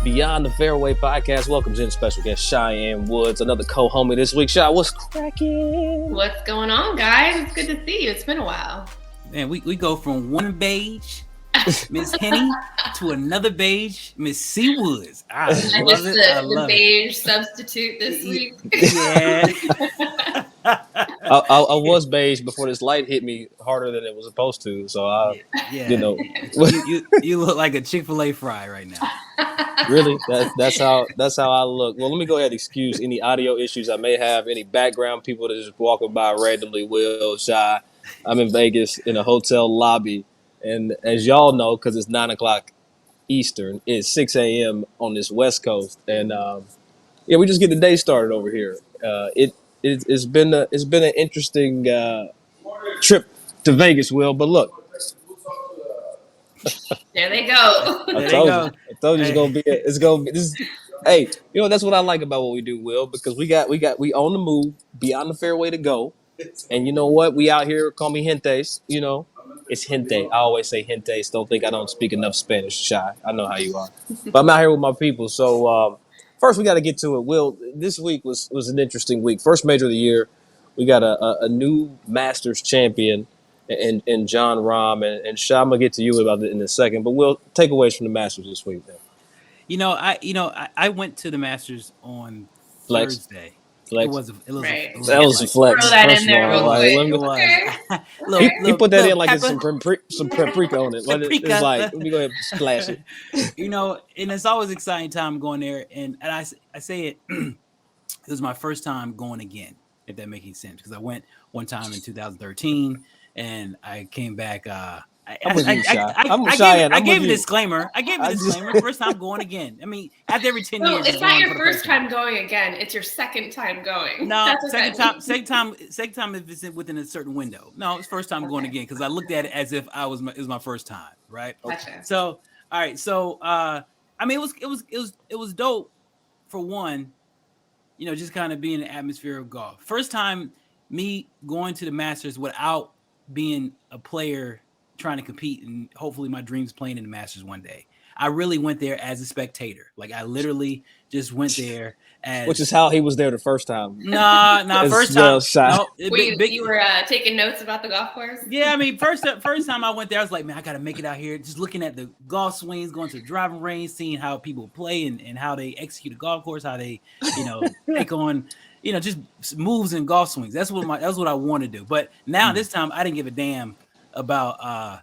Beyond the Fairway podcast welcomes in special guest Cheyenne Woods, another co-homie this week. Shy, what's cracking? What's going on, guys? It's good to see you. It's been a while. Man, we go from one beige, Miss Henni, to another beige, Miss C Woods. I love it. The beige substitute this week. Yeah. I was beige before this light hit me harder than it was supposed to. So you look like a Chick-fil-A fry right now. Really, that's how I look. Well, let me go ahead and excuse any audio issues I may have, any background people that are just walking by randomly. Will, Shy, I'm in Vegas in a hotel lobby, and as y'all know, because it's 9:00 Eastern, it's 6 a.m. on this West Coast, and we just get the day started over here. It's been an interesting trip to Vegas, Will. But look, there they go. I told you it's gonna be this. Hey, that's what I like about what we do, Will, because we on the move, beyond the fairway to go, and you know what? We out here. Call me Gentes. It's gente. I always say Gentes. Don't think I don't speak enough Spanish. Shy. I know how you are, but I'm out here with my people. So first, we got to get to it. Will, this week was an interesting week. First major of the year. We got a new Masters champion in Jon Rahm, and Shy, I'm gonna get to you about it in a second. But we'll takeaways from the Masters this week. Then. I went to the Masters on Flex. Thursday. Flex. It was that was a flex. Throw that in there real quick. He put that in like it's some paprika on it. It's like, let me go ahead and splash it. And it's always an exciting time going there. And I say it, it was my first time going again, if that makes any sense. Because I went one time in 2013, and I came back. I gave a disclaimer. First time going again. I mean, after every 10 years. It's not your first time going again. It's your second time going. No, second time if it's within a certain window. No, it's first time going again because I looked at it as if it was my first time, right? Gotcha. So, all right. So, it was dope for one. Just kind of being in the atmosphere of golf. First time me going to the Masters without being a player trying to compete, and hopefully my dream's playing in the Masters one day. I really went there as a spectator. Like I literally just went there as, which is how he was there the first time. Nah, first time. No, you were taking notes about the golf course. Yeah, I mean, first time I went there, I was like, man, I got to make it out here. Just looking at the golf swings, going to the driving range, seeing how people play and how they execute a golf course, how they, take on, just moves and golf swings. That's what I want to do. But now this time, I didn't give a damn about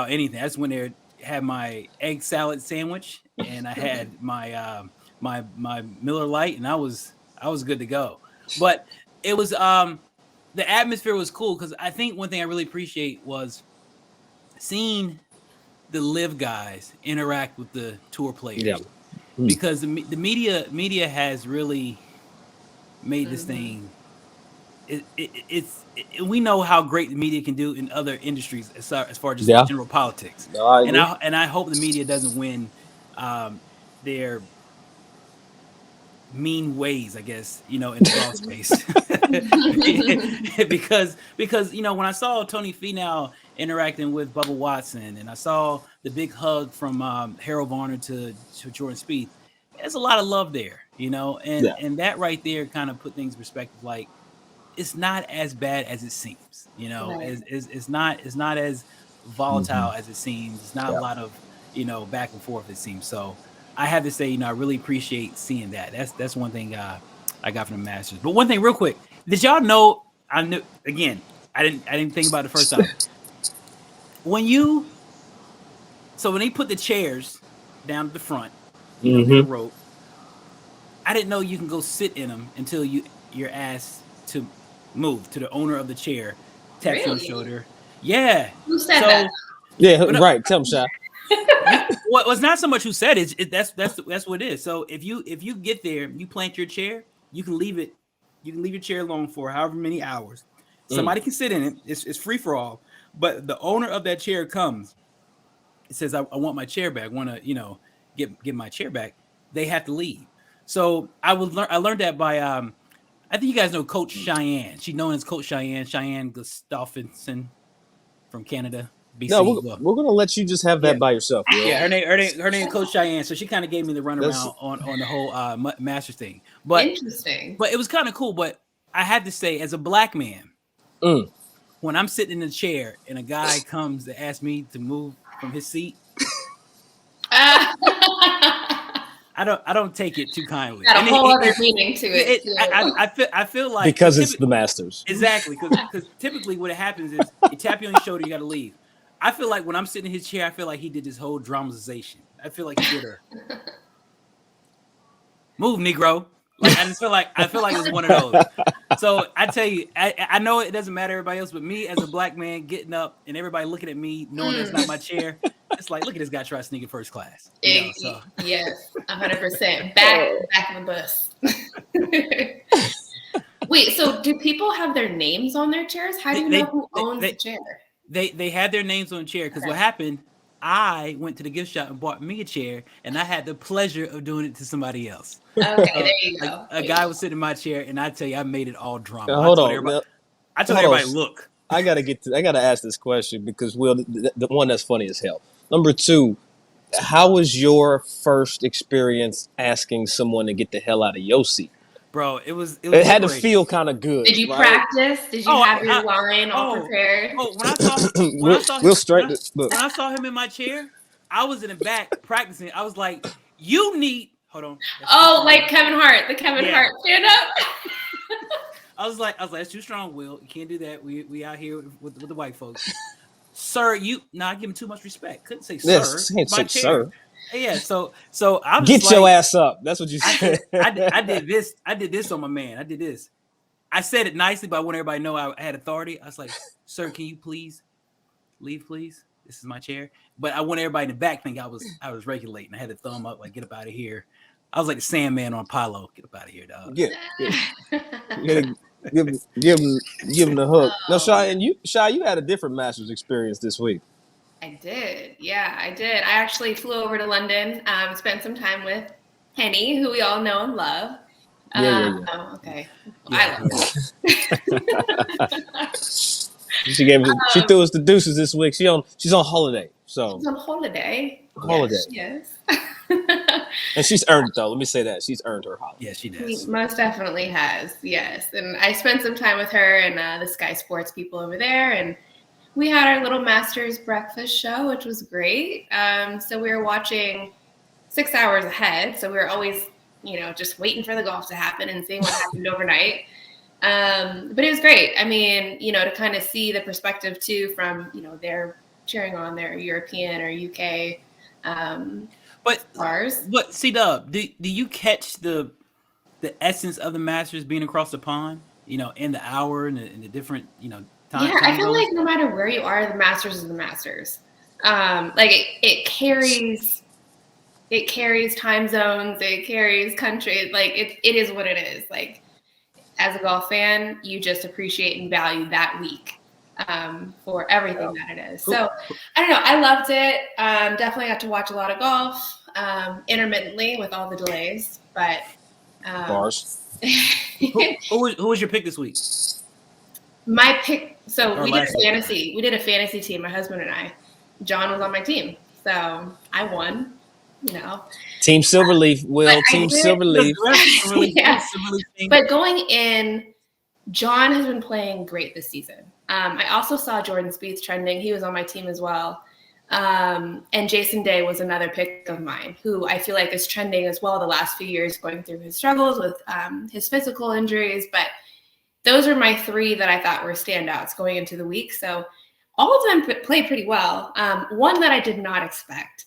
anything. I just went there, had my egg salad sandwich, and I had my my Miller Lite, and I was good to go. But it was the atmosphere was cool because I think one thing I really appreciate was seeing the live guys interact with the tour players. Yeah. Because the media has really made this thing. We know how great the media can do in other industries as far as just general politics. No, I hope the media doesn't win their mean ways, I guess, in the golf space. because when I saw Tony Finau interacting with Bubba Watson, and I saw the big hug from Harold Varner to Jordan Spieth, there's a lot of love there, and that right there kind of put things in perspective. Like, it's not as bad as it seems, right. It's not as volatile as it seems. It's not a lot of, back and forth, it seems. So I have to say, I really appreciate seeing that. That's one thing I got from the Masters. But one thing real quick, did y'all know, I didn't think about it the first time. When they put the chairs down at the front, the rope, I didn't know you can go sit in them until you're asked to move to the owner of the chair, tap you on the shoulder. Yeah. Who said that? Yeah, right. Tell him, Shy. Well, it's not so much who said it. That's what it is. So if you get there, you plant your chair, you can leave it. You can leave your chair alone for however many hours. Somebody can sit in it. It's free for all. But the owner of that chair comes. It says, I want my chair back. I want to get my chair back. They have to leave. So I learned that by I think you guys know Coach Cheyenne. She's known as Coach Cheyenne Gustafson from Canada. BC. No, we're gonna let you just have that by yourself. Will. Yeah, her name Coach Cheyenne. So she kind of gave me the runaround on the whole Masters thing. But interesting. But it was kind of cool. But I had to say, as a black man, when I'm sitting in a chair and a guy comes to ask me to move from his seat, I don't take it too kindly. Got a whole other meaning to it. I feel like because it's the Masters. Exactly, because typically what happens is you tap you on your shoulder, you got to leave. I feel like when I'm sitting in his chair, I feel like he did this whole dramatization. I feel like he did a move, Negro. Like I feel like it's one of those. So I tell you, I know it doesn't matter everybody else, but me as a black man getting up and everybody looking at me, knowing that's not my chair, it's like, look at this guy try to sneak in first class. You know, so. Yes, 100%. Back of the bus. Wait, so do people have their names on their chairs? How do you know who owns the chair? They had their names on the chair because what happened, I went to the gift shop and bought me a chair, and I had the pleasure of doing it to somebody else. Okay, there you go. A guy was sitting in my chair, and I tell you, I made it all drama. Hold on. I told everybody, look. I gotta ask this question because Will, the one that's funny as hell. Number 2, how was your first experience asking someone to get the hell out of your seat? Bro, it was it had to feel kind of good. Did you practice? Did you have your line all prepared? When I saw him in my chair, I was in the back practicing. I was like, you need hold on. Like Kevin Hart, the Kevin Hart stand up. I was like, that's too strong, Will. You can't do that. We out here with the white folks. Sir, I give him too much respect. Couldn't say sir. Yes, can't say sir. Yeah, so I'm get your ass up. That's what you said. I did this. I did this on my man. I did this. I said it nicely, but I want everybody to know I had authority. I was like, sir, can you please leave, please? This is my chair. But I want everybody in the back think I was regulating. I had a thumb up, like, get up out of here. I was like the Sandman on Apollo. Get up out of here, dog. Yeah. Give him the hook. No, Cheyenne, you had a different Masters experience this week. I did. Yeah, I did. I actually flew over to London, spent some time with Henni, who we all know and love. Yeah. Oh, okay. Yeah. I love She threw us the deuces this week. She's on holiday. So she's on holiday. Yes. And she's earned it, though. Let me say that. She's earned her holiday. Yeah, she does. She most definitely has, yes. And I spent some time with her and the Sky Sports people over there, and we had our little Masters breakfast show, which was great. So we were watching 6 hours ahead. So we were always, just waiting for the golf to happen and seeing what happened overnight. But it was great. I mean, to kind of see the perspective too from, they're cheering on their European or UK stars. But C-Dub, do you catch the essence of the Masters being across the pond, in the hour and the different, time? Yeah, I feel like no matter where you are, the Masters is the Masters. Like it carries time zones, it carries country. Like it is what it is. Like as a golf fan, you just appreciate and value that week for everything that it is. So I don't know. I loved it. Definitely got to watch a lot of golf intermittently with all the delays, but bars. Who was your pick this week? My pick. So we did a fantasy. We did a fantasy team. My husband and I. Jon was on my team, so I won. Team Silverleaf. Team Silverleaf. Yeah. But going in, Jon has been playing great this season. I also saw Jordan Spieth trending. He was on my team as well. And Jason Day was another pick of mine, who I feel like is trending as well the last few years, going through his struggles with his physical injuries. But those are my 3 that I thought were standouts going into the week. So all of them played pretty well. One that I did not expect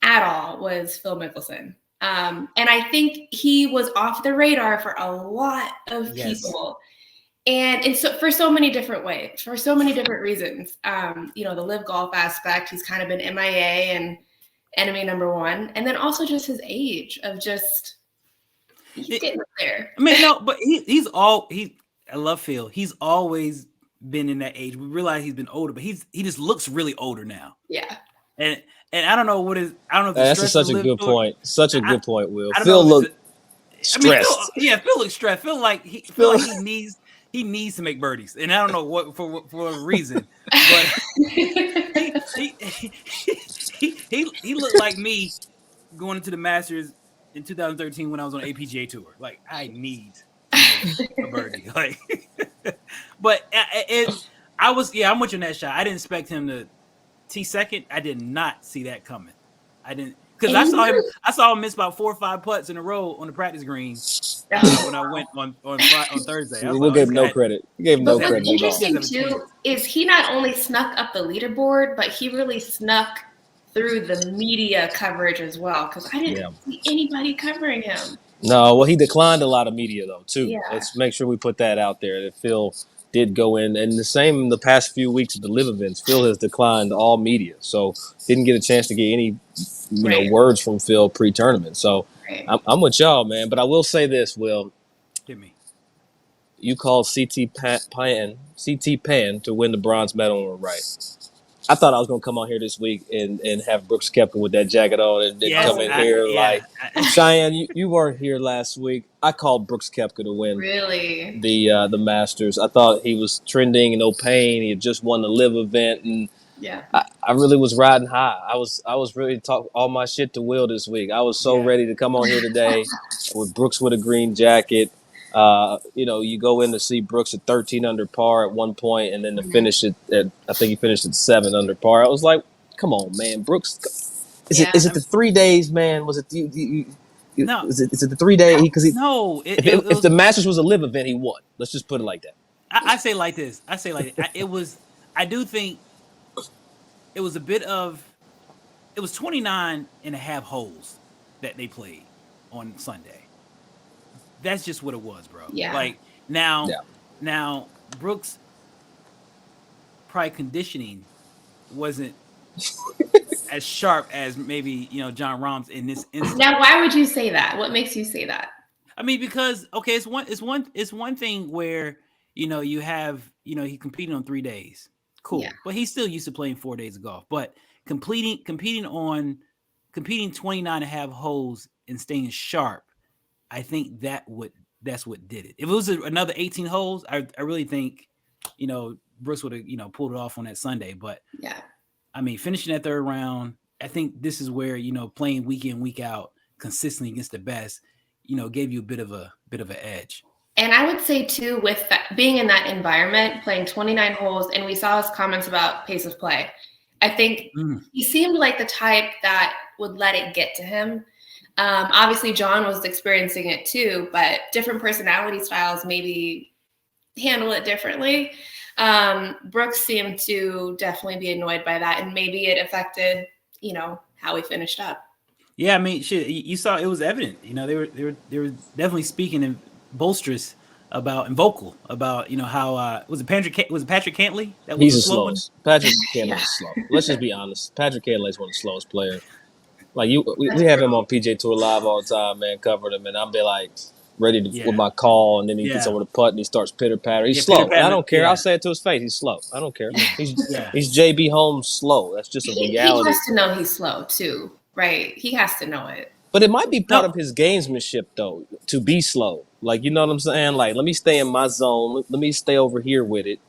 at all was Phil Mickelson. And I think he was off the radar for a lot of people. And so for so many different ways, for so many different reasons. The live golf aspect, he's kind of been MIA and enemy number 1. And then also just his age of just he's getting up there. I mean, no, but I love Phil. He's always been in that age. We realize he's been older, but he just looks really older now. Yeah. And I don't know what is. I don't know. If that's such a good point. Such a good point, Will. Phil looked stressed. Phil looks stressed. Phil like he needs to make birdies, and I don't know what for a reason, but like me going into the Masters in 2013 when I was on APGA tour. Like, I need to make a birdie. Like, but I'm with you on that shot. I didn't expect him to tee second. I did not see that coming. I didn't, because I saw him miss about 4 or 5 putts in a row on the practice green when I went on Thursday. We'll give him no credit. He gave him no credit. What's interesting too is he not only snuck up the leaderboard, but he really snuck through the media coverage as well, because I didn't see anybody covering him. No, well, he declined a lot of media though too. Yeah. Let's make sure we put that out there. That Phil did go in, and the same in the past few weeks of the live events. Phil has declined all media, so didn't get a chance to get any words from Phil pre-tournament. So I'm with y'all, man. But I will say this, Will. Hit me. You called CT Pan to win the bronze medal, and we're right. I thought I was going to come on here this week and have Brooks Koepka with that jacket on and then come in here like Cheyenne. You weren't here last week. I called Brooks Koepka to win the Masters. I thought he was trending and no pain. He had just won the live event, and I really was riding high. I was ready to talk all my shit to Will this week. I was so ready to come on here today with Brooks with a green jacket. You go in to see Brooks at 13 under par at one point, and then to finish it at, I think he finished at 7 under par. I was like, come on, man, Brooks. Is it the 3 days, man? Was it no? Is it the 3 day? Because no. If the Masters was a live event, he won. Let's just put it like that. I say like this. I do think it was a bit of. It was 29 and a half holes that they played on Sunday. That's just what it was, bro. Yeah. Like now Brooks' probably conditioning wasn't as sharp as maybe Jon Rahm's in this instance. Now, why would you say that? What makes you say that? I mean, because it's one thing where you have he competed on 3 days, cool, but he's still used to playing 4 days of golf. But competing 29 and a half holes and staying sharp. I think that's what did it. If it was another 18 holes, I really think, Brooks would have, pulled it off on that Sunday. But I mean, finishing that third round, I think this is where, playing week in, week out consistently against the best, gave you a bit of an edge. And I would say too, with being in that environment, playing 29 holes, and we saw his comments about pace of play. I think he seemed like the type that would let it get to him. Obviously, Jon was experiencing it too, but different personality styles maybe handle it differently. Brooks seemed to definitely be annoyed by that, and maybe it affected, how he finished up. Yeah, I mean, shit, you saw it was evident. They were definitely speaking in boisterous about and vocal about how was it Patrick Cantlay that was he's the slowest. Patrick Cantlay is slow. Let's just be honest. Patrick Cantlay is one of the slowest players. Like we have him on PJ Tour Live all the time, man. Covered him, and I'll be like ready to with my call, and then he gets over the putt and he starts pitter patter. He's slow. I don't care. I'll say it to his face. He's slow. I don't care. He's JB Holmes slow. That's just a reality. He has to know he's slow too, right? He has to know it. But it might be part of his gamesmanship though to be slow. Like, you know what I'm saying? Like, let me stay in my zone. Let me stay over here with it.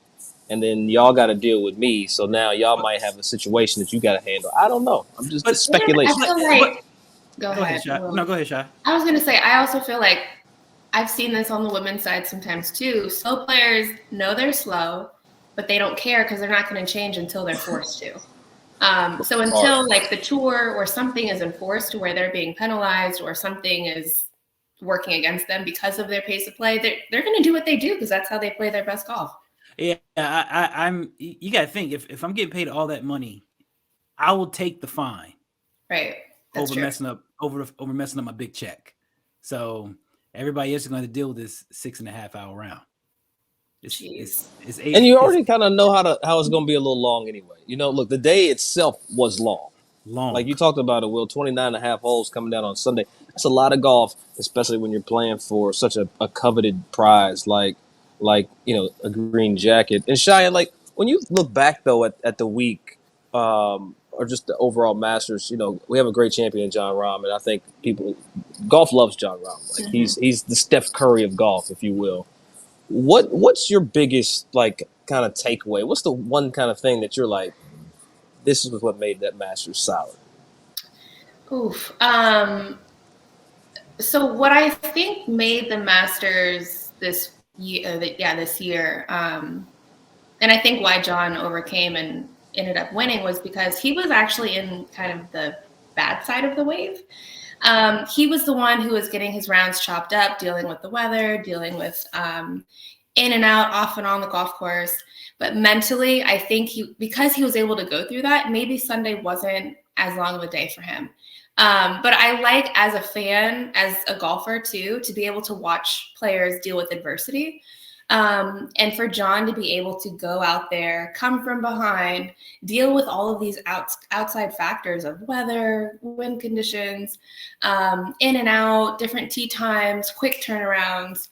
And then y'all got to deal with me. So now y'all might have a situation that you got to handle. I don't know. I'm just speculation. I feel like, go ahead. No, go ahead, Shy. I was going to say, I also feel like I've seen this on the women's side sometimes too. Slow players know they're slow, but they don't care because they're not going to change until they're forced to. So until like the tour or something is enforced to where they're being penalized or something is working against them because of their pace of play, they're going to do what they do because that's how they play their best golf. Yeah, I'm. You got to think if I'm getting paid all that money, I will take the fine. Right. That's over messing up my big check. So everybody else is going to deal with this 6.5 hour round. It's 8. And you already kind of know how it's going to be a little long anyway. Look, the day itself was long. Like you talked about it, Will, 29 and a half holes coming down on Sunday. That's a lot of golf, especially when you're playing for such a coveted prize like a green jacket. And Cheyenne, like when you look back though at the week or just the overall Masters, we have a great champion in Jon Rahm, and I think golf loves Jon Rahm. Like he's the Steph Curry of golf, if you will. What's your biggest like kind of takeaway? What's the one kind of thing that you're like, this is what made that Masters solid? Oof. So what I think made the Masters this year, and I think why Jon overcame and ended up winning was because he was actually in kind of the bad side of the wave. He was the one who was getting his rounds chopped up, dealing with the weather, dealing with in and out, off and on the golf course. But mentally, I think because he was able to go through that, maybe Sunday wasn't as long of a day for him. But I like, as a fan, as a golfer too, to be able to watch players deal with adversity. And for Jon to be able to go out there, come from behind, deal with all of these outside factors of weather, wind conditions, in and out, different tee times, quick turnarounds.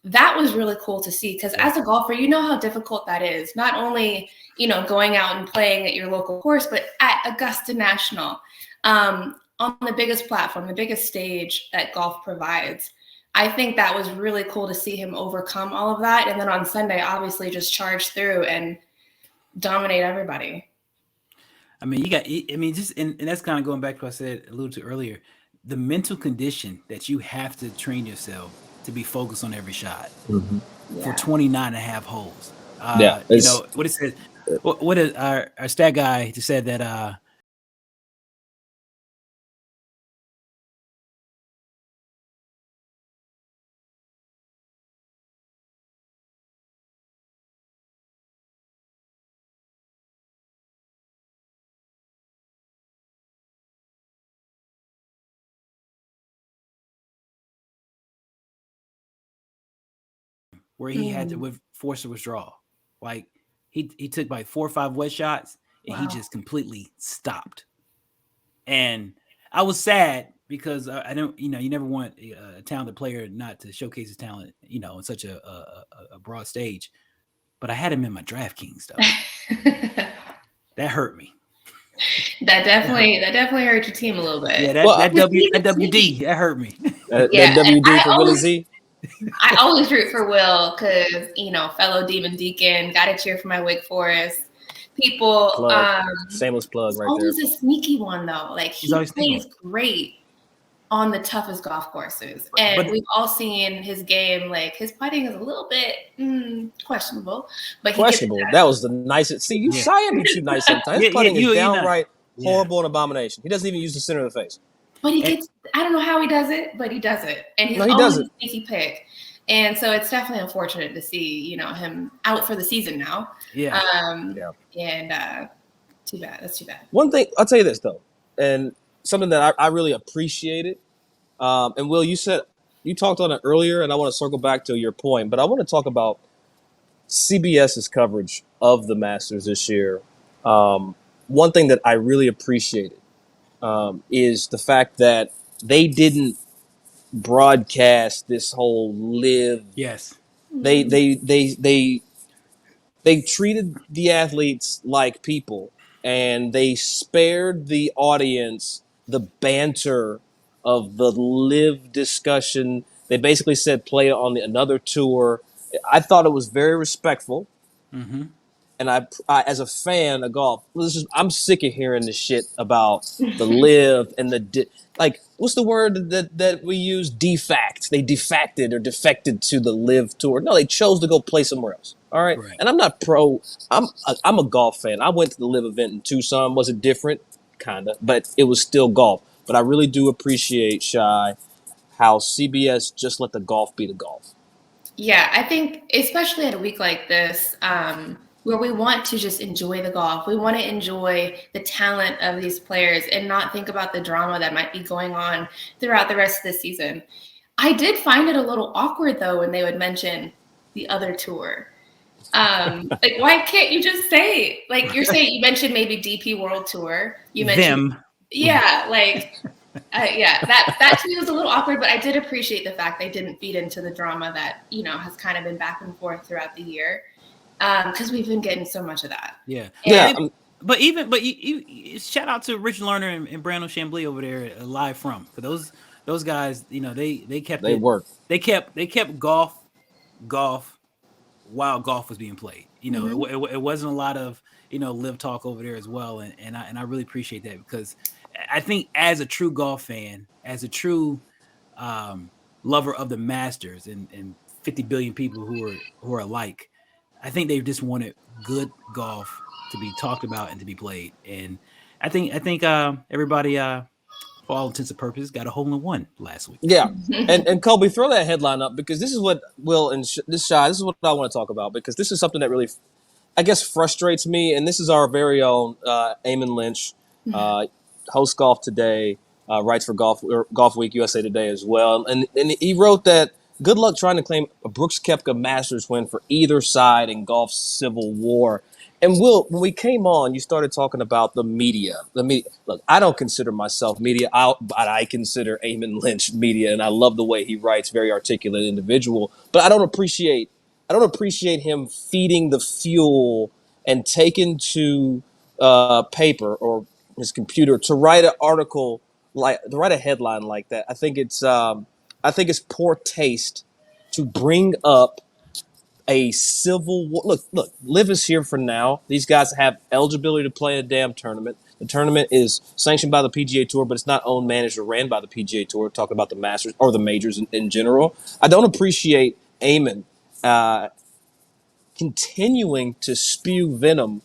That was really cool to see, because as a golfer, you know how difficult that is. Not only, going out and playing at your local course, but at Augusta National, on the biggest platform, the biggest stage that golf provides. I think that was really cool to see him overcome all of that. And then on Sunday, obviously just charge through and dominate everybody. I mean, and that's kind of going back to what I said, alluded to earlier, the mental condition that you have to train yourself to be focused on every shot for 29 and a half holes. What it said, what is our stat guy just said that, where he had to force a withdrawal. Like he took like 4 or 5 wet shots and he just completely stopped. And I was sad because I don't, you never want a talented player not to showcase his talent, in such a broad stage. But I had him in my DraftKings though. That hurt me. That definitely hurt your team a little bit. Yeah, that WD that hurt me. That WD for Willie Z. I always root for Will because, fellow Demon Deacon, got to cheer for my Wake Forest people. Shameless plug right there. Always a sneaky one, though. Like, he plays great on the toughest golf courses. And we've all seen his game. Like, his putting is a little bit questionable. But questionable. That was the nicest. See, Cheyenne be too nice sometimes. His putting is downright horrible and abomination. He doesn't even use the center of the face. But he gets, I don't know how he does it, but he does it. And he's always a sneaky pick. And so it's definitely unfortunate to see, him out for the season now. Yeah. And too bad. That's too bad. One thing, I'll tell you this, though, and something that I really appreciated. And Will, you talked on it earlier, and I want to circle back to your point, but I want to talk about CBS's coverage of the Masters this year. One thing that I really appreciated is the fact that they didn't broadcast this whole live. Yes. They treated the athletes like people, and they spared the audience the banter of the live discussion. They basically said play on another tour. I thought it was very respectful. Mm-hmm. And I, as a fan of golf, I'm sick of hearing this shit about the live and what's the word that we use? Defact. They defected to the live tour. No, they chose to go play somewhere else. All right. And I'm not pro. I'm a golf fan. I went to the live event in Tucson. Was it different? Kinda, but it was still golf. But I really do appreciate, Shy, how CBS just let the golf be the golf. Yeah, I think especially at a week like this, where we want to just enjoy the golf. We want to enjoy the talent of these players and not think about the drama that might be going on throughout the rest of the season. I did find it a little awkward, though, when they would mention the other tour. Why can't you just say, you mentioned maybe DP World Tour. You mentioned them. Yeah, that to me was a little awkward, but I did appreciate the fact they didn't feed into the drama that, has kind of been back and forth throughout the year. Because we've been getting so much of that. Yeah. But you shout out to Rich Lerner and Brandon Chambly over there live from. For those guys, they kept They kept golf while golf was being played. It wasn't a lot of live talk over there as well, and I really appreciate that, because I think as a true golf fan, as a true lover of the Masters and 50 billion people who are alike, I think they just wanted good golf to be talked about and to be played. And I think everybody, for all intents and purposes, got a hole in one last week. Yeah, and Kobe, throw that headline up, because this is what Will and this is what I want to talk about, because this is something that really, I guess, frustrates me. And this is our very own Eamon Lynch, host Golf Today, writes for Golf Week USA Today as well. And he wrote that good luck trying to claim a Brooks Koepka Masters win for either side in golf's civil war. And Will, when we came on, you started talking about the media. Look, I don't consider myself media, but I consider Eamon Lynch media, and I love the way he writes. Very articulate individual, but I don't appreciate him feeding the fuel and taking to paper or his computer to write an article, to write a headline like that. I think it's poor taste to bring up a civil war. Look, Liv is here for now. These guys have eligibility to play a damn tournament. The tournament is sanctioned by the PGA Tour, but it's not owned, managed, or ran by the PGA Tour. Talking about the Masters or the majors in general. I don't appreciate Eamon continuing to spew venom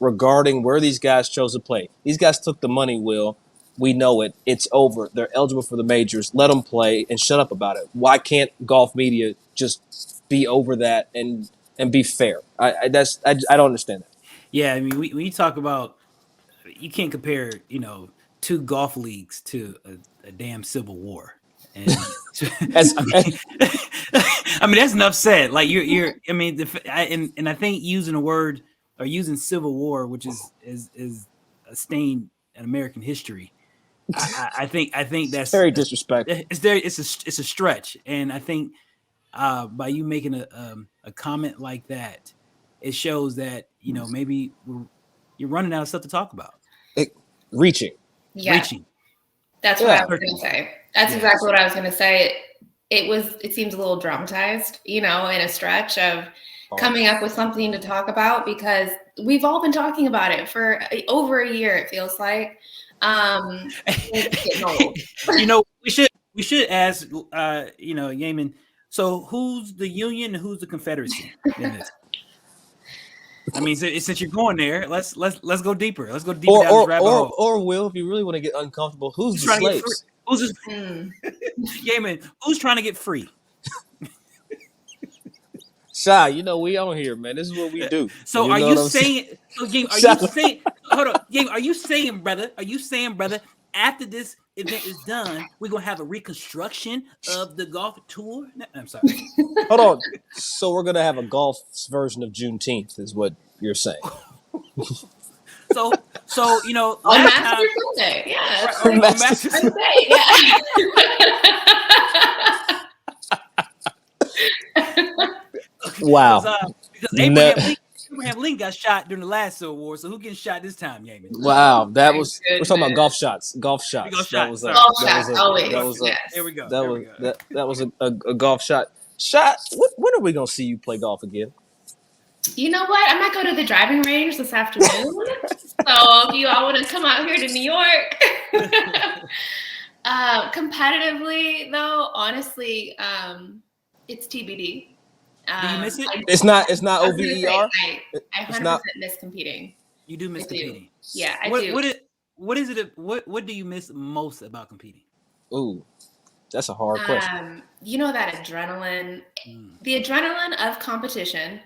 regarding where these guys chose to play. These guys took the money, Will. We know it. It's over. They're eligible for the majors. Let them play and shut up about it. Why can't golf media just be over that and be fair? I don't understand that. Yeah, I mean, when you talk about, you can't compare, two golf leagues to a damn civil war. And I mean, that's enough said. Like I mean, and I think using a word or using civil war, which is a stain in American history, I think that's very disrespectful. It's a stretch, and I think by you making a comment like that, it shows that maybe you're running out of stuff to talk about. Reaching. That's what I was going to say. That's exactly what I was going to say. It seems a little dramatized, in a stretch of coming up with something to talk about, because we've all been talking about it for over a year. It feels like. It's getting old. We should ask, Eamon. So who's the Union and who's the Confederacy in this? I mean, since you're going there, let's go deeper. Let's go deeper down this rabbit hole. Or Will, if you really want to get uncomfortable, who's the slaves? Eamon, who's trying to get free? Shy, we on here, man. This is what we do. So are you saying? So Game, are you saying? Hold on, Game. Are you saying, brother? After this event is done, we're gonna have a reconstruction of the golf tour? No, I'm sorry. Hold on. So we're gonna have a golf version of Juneteenth, is what you're saying? So on Masters Sunday, yeah. On Masters Sunday, yeah. Wow. Because Abraham Lincoln got shot during the last Civil War, so who getting shot this time, Eamon? Wow, we're talking about golf shots. There we go. That was a golf shot. When are we gonna see you play golf again? You know what? I might go to the driving range this afternoon. So if you all want to come out here to New York. Competitively, though, honestly, it's TBD. Do you miss it? It's not OVER. I 100% miss competing. You do miss competing. Yeah, I do. What do you miss most about competing? Ooh, that's a hard question. That adrenaline, the adrenaline of competition,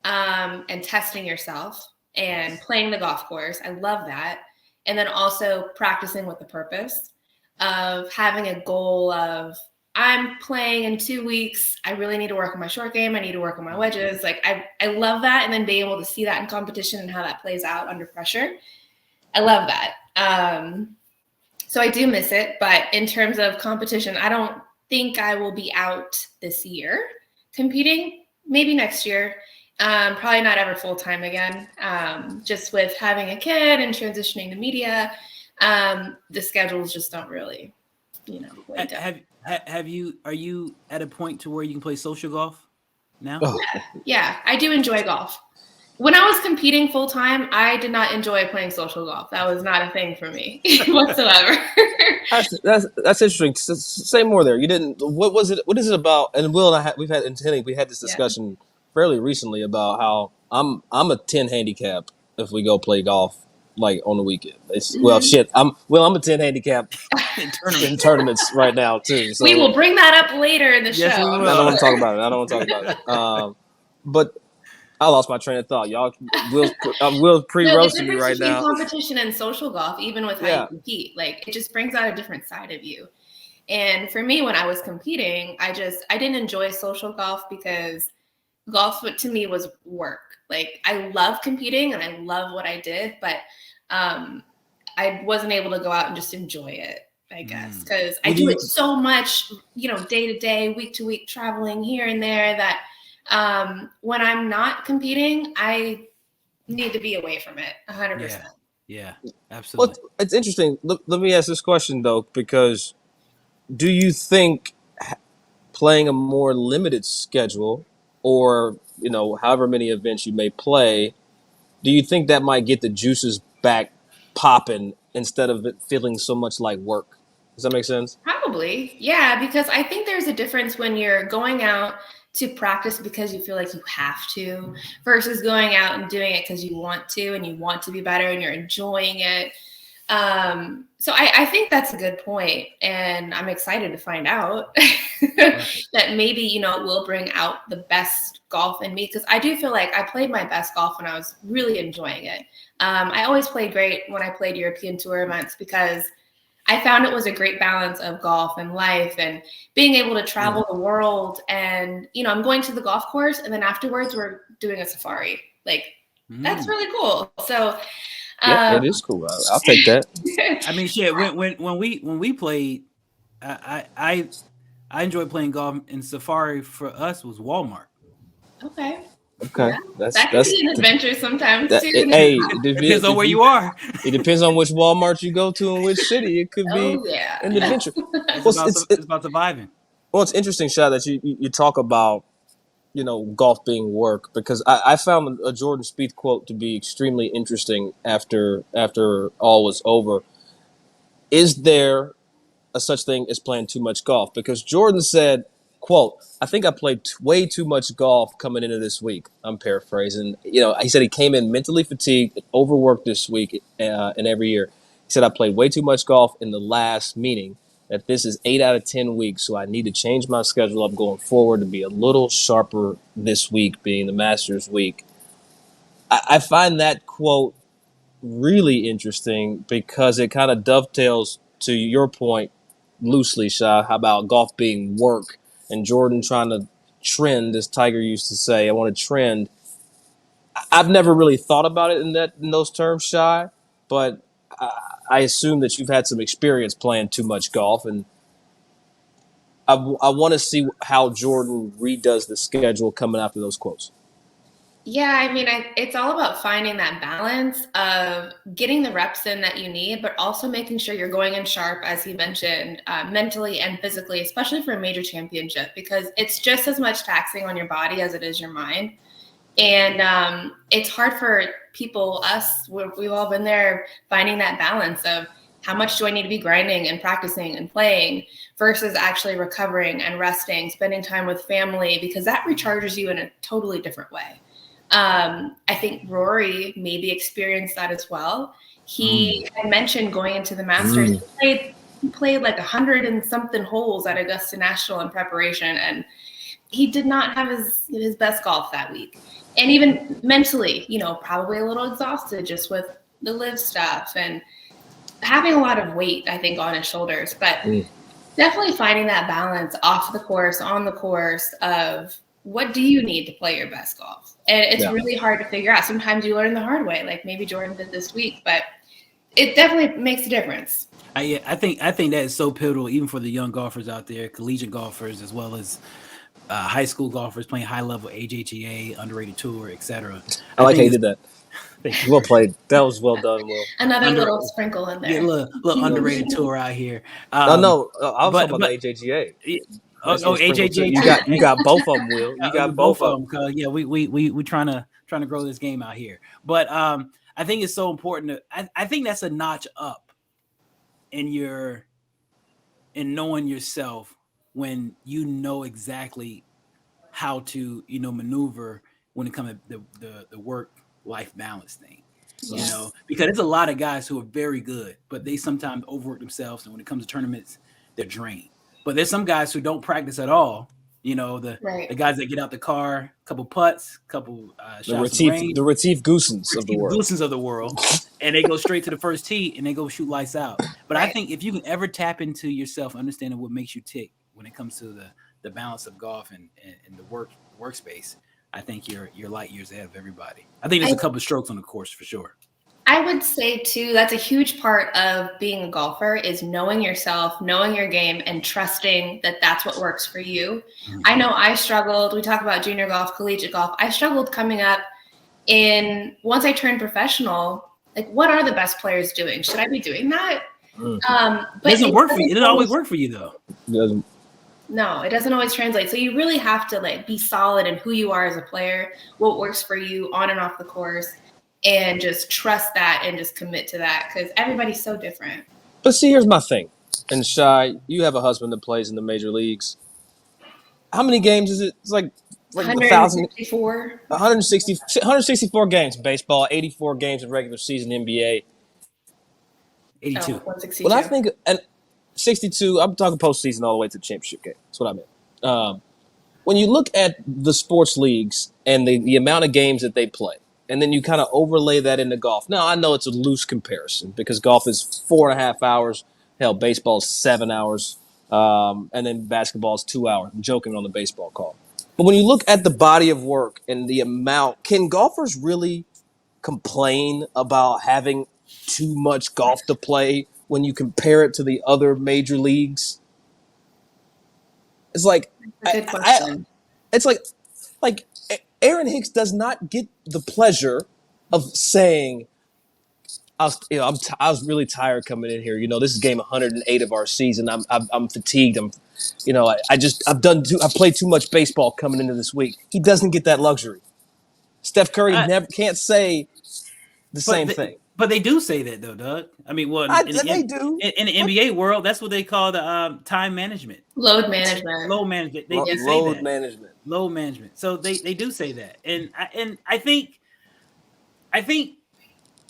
and testing yourself and playing the golf course. I love that. And then also practicing with the purpose of having a goal of, I'm playing in 2 weeks. I really need to work on my short game. I need to work on my wedges. Like I love that. And then being able to see that in competition and how that plays out under pressure. I love that. So I do miss it. But in terms of competition, I don't think I will be out this year competing. Maybe next year. Probably not ever full time again. Just with having a kid and transitioning to media, the schedules just don't really, Are you at a point to where you can play social golf now? Yeah, I do enjoy golf. When I was competing full time, I did not enjoy playing social golf. That was not a thing for me whatsoever. That's interesting. Say more there. You didn't. What was it? What is it about? And Will and I we've had in Henni, we had this discussion fairly recently about how I'm a 10 handicap if we go play golf like on the weekend. Well, shit. I'm a 10 handicap in tournaments right now too. So we will bring that up later in the show. We will. I don't want to talk about it. But I lost my train of thought. Y'all, Will's pre-roasting me right now. Competition and social golf, even with how you compete, like it just brings out a different side of you. And for me, when I was competing, I didn't enjoy social golf because golf to me was work. Like I love competing and I love what I did, but I wasn't able to go out and just enjoy it, I guess, because I do it so much, day to day, week to week, traveling here and there that when I'm not competing, I need to be away from it 100%. Yeah, absolutely. Well, it's interesting. Let me ask this question though, because do you think playing a more limited schedule or, however many events you may play, do you think that might get the juices back popping instead of it feeling so much like work? Does that make sense? Probably. Yeah, because I think there's a difference when you're going out to practice because you feel like you have to versus going out and doing it because you want to and you want to be better and you're enjoying it. So I think that's a good point, and I'm excited to find out that maybe, it will bring out the best golf in me, because I do feel like I played my best golf when I was really enjoying it. I always played great when I played European Tour events because I found it was a great balance of golf and life and being able to travel the world. And, I'm going to the golf course and then afterwards we're doing a safari. Like, that's really cool. So, it is cool. I'll take that. I mean, shit. When we played, I enjoyed playing golf, and safari for us was Walmart. Okay. Yeah, that can be an adventure sometimes too. It depends on where you are. It depends on which Walmart you go to and which city. It could be an adventure. It's about surviving. Well, it's interesting, Shah, that you talk about golf being work, because I found a Jordan Spieth quote to be extremely interesting after all was over. Is there a such thing as playing too much golf? Because Jordan said, quote, I think I played way too much golf coming into this week. I'm paraphrasing. He said he came in mentally fatigued, overworked this week and every year. He said, I played way too much golf in the last meeting, that this is 8 out of 10 weeks, so I need to change my schedule up going forward to be a little sharper this week, being the Masters week. I find that quote really interesting because it kind of dovetails to your point loosely, Shah, about golf being work and Jordan trying to trend, as Tiger used to say. I want to trend. I've never really thought about it in those terms, Shah, but I assume that you've had some experience playing too much golf, and I want to see how Jordan redoes the schedule coming after those quotes. Yeah, I mean, it's all about finding that balance of getting the reps in that you need, but also making sure you're going in sharp, as he mentioned, mentally and physically, especially for a major championship, because it's just as much taxing on your body as it is your mind. And it's hard for people, we've all been there, finding that balance of how much do I need to be grinding and practicing and playing versus actually recovering and resting, spending time with family, because that recharges you in a totally different way. I think Rory maybe experienced that as well. He had mentioned going into the Masters, he played like 100 and something holes at Augusta National in preparation, and he did not have his best golf that week. And even mentally, probably a little exhausted just with the live stuff and having a lot of weight, I think, on his shoulders. But definitely finding that balance off the course, on the course of what do you need to play your best golf? And it's really hard to figure out. Sometimes you learn the hard way, like maybe Jordan did this week, but it definitely makes a difference. I think that is so pivotal, even for the young golfers out there, collegiate golfers, as well as high school golfers playing high level AJGA, underrated tour, etc. I like how you did that. Well played. That was well done, Will. Another little sprinkle in there. Yeah, little underrated tour out here. No, I was talking about the AJGA. AJGA. You got both of them, Will. You got both of them. Yeah, we trying to trying to grow this game out here. But I think it's so important. I think that's a notch up in knowing yourself when you know exactly how to, maneuver when it comes to the work-life balance thing. Yes. Because there's a lot of guys who are very good, but they sometimes overwork themselves. And when it comes to tournaments, they're drained. But there's some guys who don't practice at all. The guys that get out the car, couple putts, couple shots of rain. The Retief Goosens of the world. Goosens of the world. And they go straight to the first tee and they go shoot lights out. But I think if you can ever tap into yourself, understanding what makes you tick when it comes to the balance of golf and the workspace, I think you're light years ahead of everybody. I think there's a couple of strokes on the course for sure. I would say too, that's a huge part of being a golfer is knowing yourself, knowing your game, and trusting that that's what works for you. Mm-hmm. I know I struggled. We talk about junior golf, collegiate golf. I struggled coming up once I turned professional, like what are the best players doing? Should I be doing that? But it doesn't work for you. It doesn't always work for you though. It doesn't. No, it doesn't always translate. So you really have to be solid in who you are as a player, what works for you on and off the course, and just trust that and just commit to that because everybody's so different. But see, here's my thing. And Shy, you have a husband that plays in the major leagues. How many games is it? It's like 164. 164 games in baseball, 84 games in regular season NBA. 82. 162. Well, I think and 62. I'm talking postseason all the way to the championship game. That's what I meant. When you look at the sports leagues and the amount of games that they play, and then you kind of overlay that into golf. Now, I know it's a loose comparison because golf is 4.5 hours. Hell, baseball is 7 hours. And then basketball is 2 hours. I'm joking on the baseball call. But when you look at the body of work and the amount, can golfers really complain about having too much golf to play when you compare it to the other major leagues? It's like, Good question. It's like Aaron Hicks does not get the pleasure of saying, I was really tired coming in here. This is game 108 of our season. I'm fatigued. I've played too much baseball coming into this week. He doesn't get that luxury. Steph Curry can't say the same thing. But they do say that though, Doug. I mean, they do. In the NBA world, that's what they call the time management. Load management. Load management. They say load that. management. Load management. So they do say that. And I think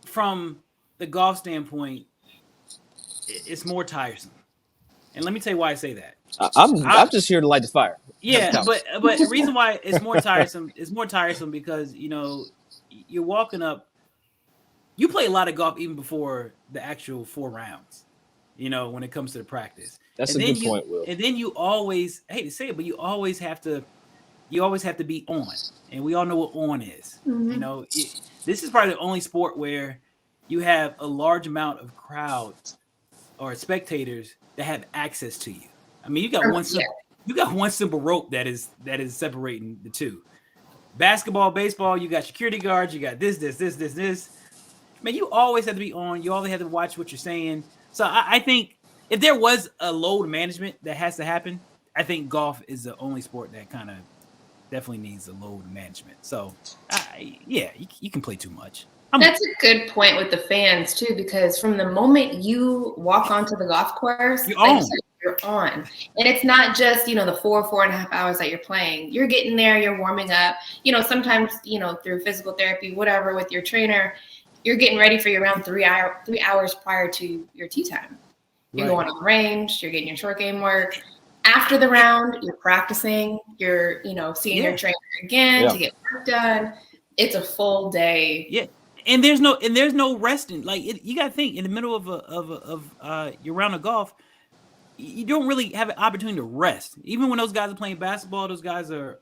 from the golf standpoint, it's more tiresome. And let me tell you why I say that. I'm just here to light the fire. Yeah, but the reason why it's more tiresome because you're walking up. You play a lot of golf even before the actual 4 rounds, when it comes to the practice. That's a good point, Will. And then you always, I hate to say it, but you always have to be on. And we all know what on is. Mm-hmm. This is probably the only sport where you have a large amount of crowds or spectators that have access to you. I mean, you got one simple rope that is separating the two. Basketball, baseball, you got security guards, you got this. Man, you always have to be on. You always have to watch what you're saying. So I think if there was a load management that has to happen, I think golf is the only sport that kind of definitely needs a load management. So, you can play too much. That's a good point with the fans too, because from the moment you walk onto the golf course, you're on. And it's not just, the 4.5 hours that you're playing. You're getting there, you're warming up. Sometimes, through physical therapy, whatever, with your trainer, you're getting ready for your round 3 hours prior to your tee time. You're going on the range, you're getting your short game work. After the round, you're practicing, you're, seeing your trainer again to get work done. It's a full day. Yeah. And there's no resting. Like you got to think in the middle of your round of golf, you don't really have an opportunity to rest. Even when those guys are playing basketball, those guys are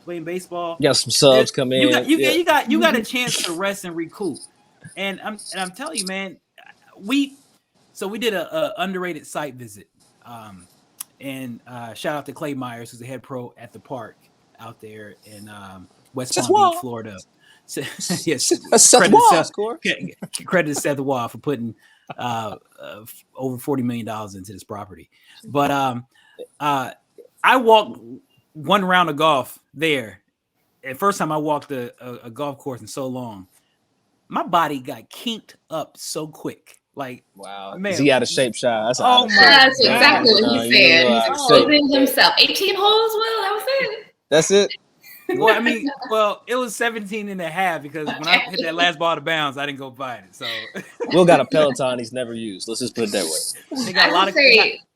playing baseball. You got some subs come in. You got a chance to rest and recoup. And I'm telling you, man, we did a underrated site visit. And shout out to Clay Myers, who's the head pro at the park out there in West Palm Beach, Florida. So, yes, credit to Seth Wall for putting over $40 million into this property. But I walked one round of golf there, first time I walked a golf course in so long, my body got kinked up so quick. Like, wow, man, is he out of shape, Shy? That's oh my That's exactly what he's saying. He's exposing himself. 18 holes, Will, that was it. That's it. Well, I mean, it was 17 and a half because when I hit that last ball to bounds, I didn't go find it. So Will got a Peloton he's never used. Let's just put it that way. They got a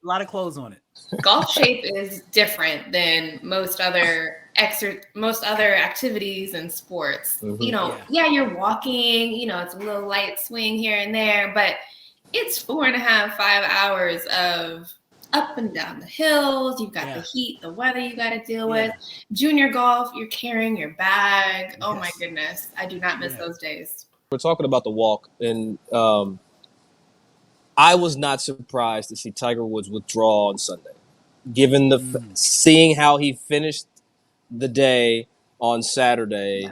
lot of clothes on it. Golf shape is different than most other activities and sports. Mm-hmm. You know, you're walking, you know, it's a little light swing here and there, but it's 4.5, 5 hours of up and down the hills. You've got the heat, the weather you got to deal with. Junior golf, you're carrying your bag. Oh my goodness. I do not miss those days. We're talking about the walk, and I was not surprised to see Tiger Woods withdraw on Sunday, given the seeing how he finished the day on Saturday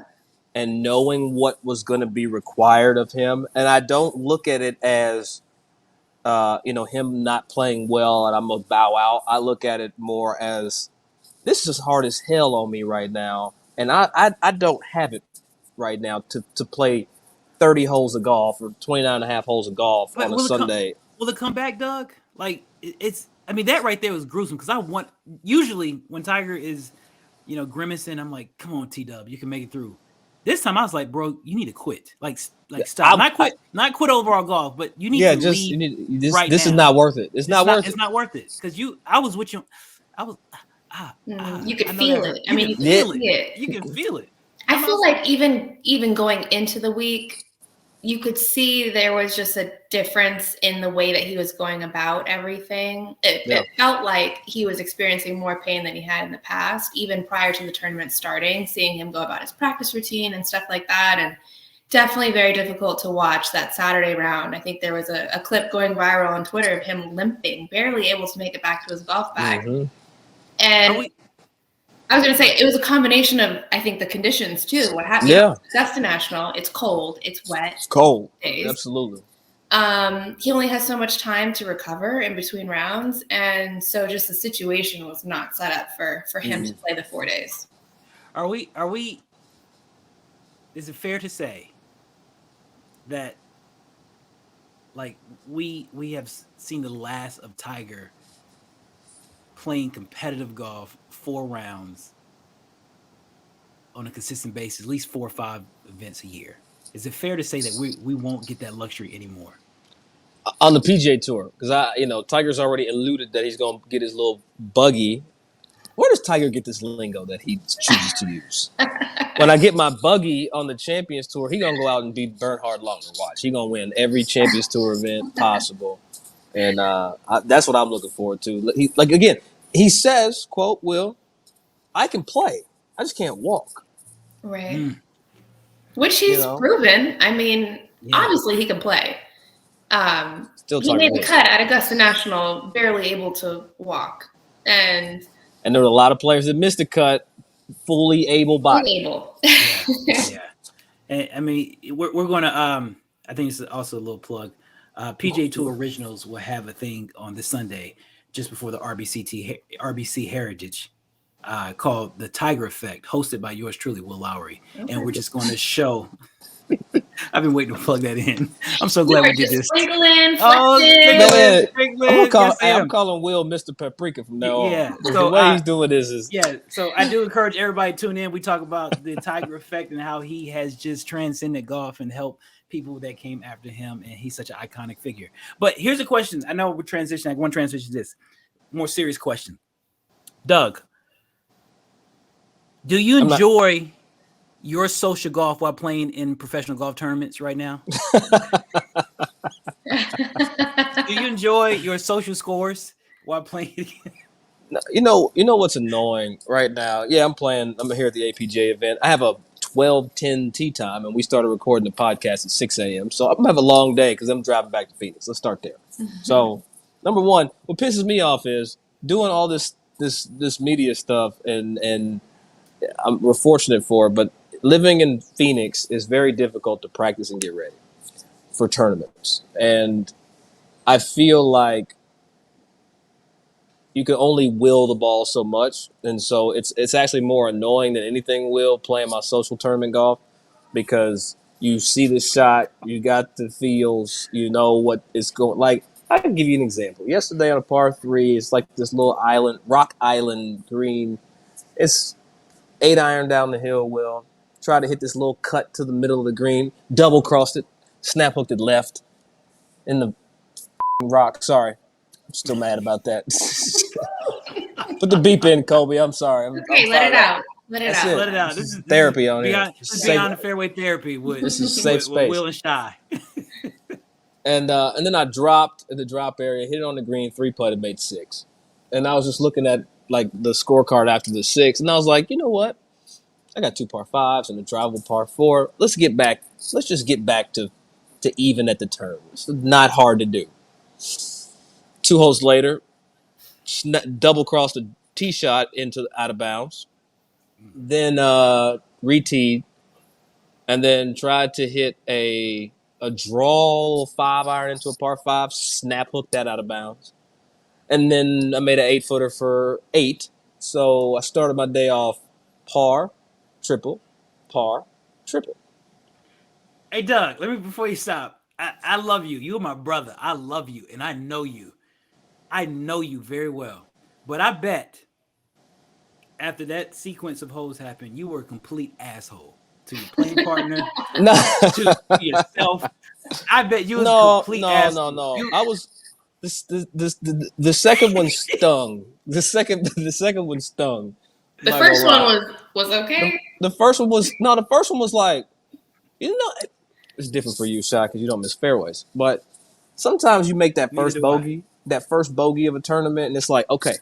and knowing what was going to be required of him. And I don't look at it as him not playing well and I'm going to bow out. I look at it more as this is hard as hell on me right now. And I don't have it right now to play 30 holes of golf or 29 and a half holes of golf on a Sunday. Will it come back, Doug? Like that right there was gruesome because usually when Tiger is, grimacing, I'm like, come on, T-Dub, you can make it through. This time I was like, bro, you need to quit. Like stop. Not quit overall golf, but you need to leave. This is not worth it. It's not worth it. It's not worth it. Because I was with you. I was you could feel it. I mean, you can feel it. You can feel it. I feel like even going into the week, you could see there was just a difference in the way that he was going about everything. It felt like he was experiencing more pain than he had in the past, even prior to the tournament starting, seeing him go about his practice routine and stuff like that. And definitely very difficult to watch that Saturday round. I think there was a clip going viral on Twitter of him limping, barely able to make it back to his golf bag. Mm-hmm. And I was going to say, it was a combination of, I think, the conditions, too. What happened? Yeah. Augusta National, it's cold, it's wet. It's cold. Absolutely. He only has so much time to recover in between rounds. And so just the situation was not set up for him to play the 4 days. Are we, is it fair to say that, like, we have seen the last of Tiger playing competitive golf 4 rounds on a consistent basis, at least 4 or 5 events a year? Is it fair to say that we won't get that luxury anymore on the PGA Tour? Because Tiger's already alluded that he's going to get his little buggy. Where does Tiger get this lingo that he chooses to use? When I get my buggy on the Champions Tour, he's going to go out and beat Bernhard Langer. Watch, he's going to win every Champions Tour event possible. And that's what I'm looking forward to. He says, quote, Will, I can play. I just can't walk. Right. Which he's proven. I mean, obviously he can play. He made the cut at Augusta National, barely able to walk. And there were a lot of players that missed the cut, fully able-bodied. Fully able. Yeah. And, I mean, we're going to, I think it's also a little plug. PGA Tour Originals will have a thing on this Sunday just before the RBC Heritage called The Tiger Effect, hosted by yours truly, Will Lowry. Okay. And we're just going to show. I've been waiting to plug that in. I'm so glad we did this. Sprinkling, I'm calling Will Mr. Paprika from now on. Yeah. So the way he's doing this is. Yeah. So I do encourage everybody to tune in. We talk about the Tiger Effect and how he has just transcended golf and helped people that came after him, and he's such an iconic figure. But here's a question. I know we're transitioning. I want to transition to this more serious question. Doug, do you enjoy your social golf while playing in professional golf tournaments right now? Do you enjoy your social scores while playing? You know what's annoying right now? Yeah, I'm here at the APJ event. I have a 12:10 tee time, and we started recording the podcast at 6 a.m. So I'm gonna have a long day because I'm driving back to Phoenix. Let's start there. Mm-hmm. So, number one, what pisses me off is doing all this media stuff, and we're fortunate for it, but living in Phoenix is very difficult to practice and get ready for tournaments. And I feel like you can only will the ball so much, and so it's actually more annoying than anything. Will playing my social tournament golf because you see the shot, you got the feels, you know what is going. Like I can give you an example. Yesterday on a par 3, it's like this little island, rock island green. It's 8-iron down the hill. Will try to hit this little cut to the middle of the green, double crossed it, snap hooked it left in the rock. Sorry. I'm still mad about that. Put the beep in, Kobe. I'm sorry. Okay, let it out. Let it out. Let it out. This is therapy on beyond, here. Beyond the fairway therapy. This is safe space. With Will and Shy. And then I dropped in the drop area, hit it on the green, 3-putted, made 6. And I was just looking at like the scorecard after the 6, and I was like, you know what? I got 2 par 5s and a drivable par 4. Let's just get back to even at the turn. It's not hard to do. 2 holes later, double crossed a tee shot into out of bounds, then re-teed, and then tried to hit a draw 5-iron into a par 5, snap hooked that out of bounds, and then I made an 8-footer for 8. So I started my day off par, triple, par, triple. Hey Doug, let me before you stop. I love you. You're my brother. I love you, and I know you. I know you very well, but I bet after that sequence of holes happened, you were a complete asshole to your playing partner, to yourself. I bet you was a complete asshole. No. I was the second one stung. The second one stung. The first one was okay. The first one was like, you know, it's different for you, Shy, because you don't miss fairways. But sometimes you make that first bogey of a tournament, and it's like, okay,